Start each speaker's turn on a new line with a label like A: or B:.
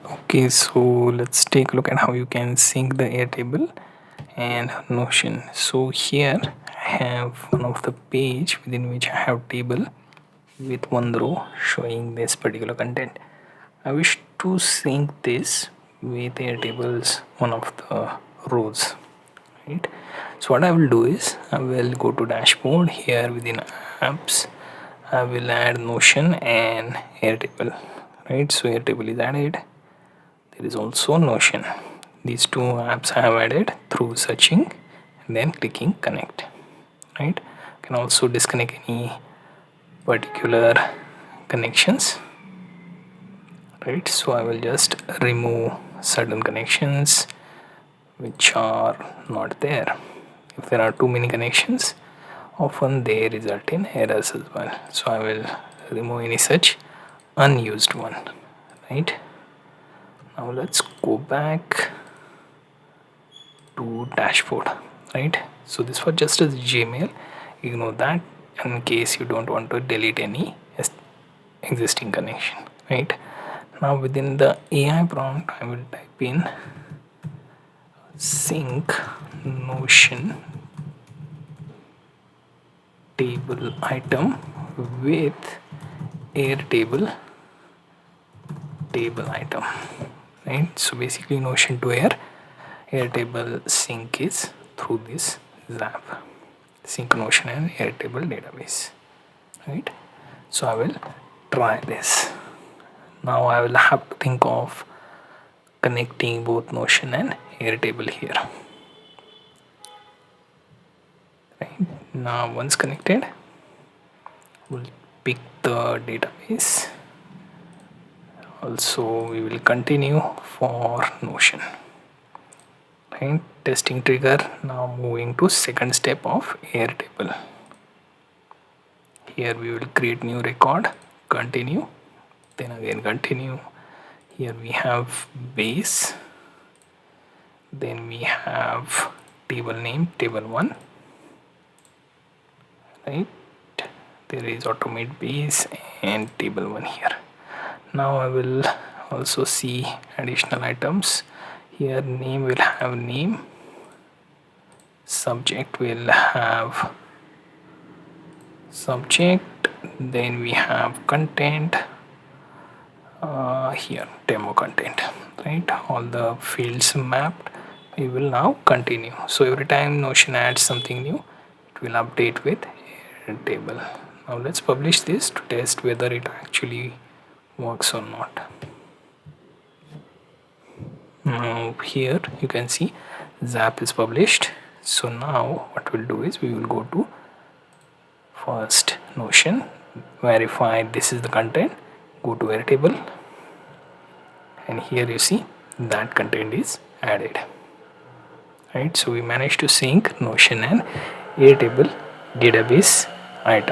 A: Okay, so let's take a look at how you can sync the Airtable and Notion. So here I have one of the page within which I have table with one row showing this particular content. I wish to sync this with Airtable's one of the rows, right? So what I will do is I will go to dashboard. Here within apps I will add Notion and Airtable, right? So Airtable is added. There is also Notion. These two apps I have added through searching and then clicking connect, right? You can also disconnect any particular connections, right? So I will just remove certain connections which are not there. If there are too many connections, often they result in errors as well. So I will remove any such unused one, right? Now let's go back to dashboard, right? So this was just a Gmail. Ignore that in case you don't want to delete any existing connection, right? Now within the AI prompt I will type in sync Notion table item with Airtable table item, right? So basically Notion to Airtable sync is through this Zap sync Notion and Airtable database, right? So I will try this. Now I will have to think of connecting both Notion and Airtable here, right? Now once connected, we'll pick the database. Also we will continue for Notion, right? Testing trigger. Now moving to second step of Airtable. Here we will create new record, continue, then again continue. Here we have base, then we have table name table1, right? There is automate base and table1 here. Now I will also see additional items. Here name will have name, subject will have subject, then we have content, here demo content, right? All the fields mapped. We will now continue. So every time Notion adds something new, it will update with Airtable. Now let's publish this to test whether it actually works or not. Now here you can see Zap is published. So now what we'll do is we will go to first Notion, verify this is the content, go to Airtable, and here you see that content is added, right? So we managed to sync Notion and Airtable database item.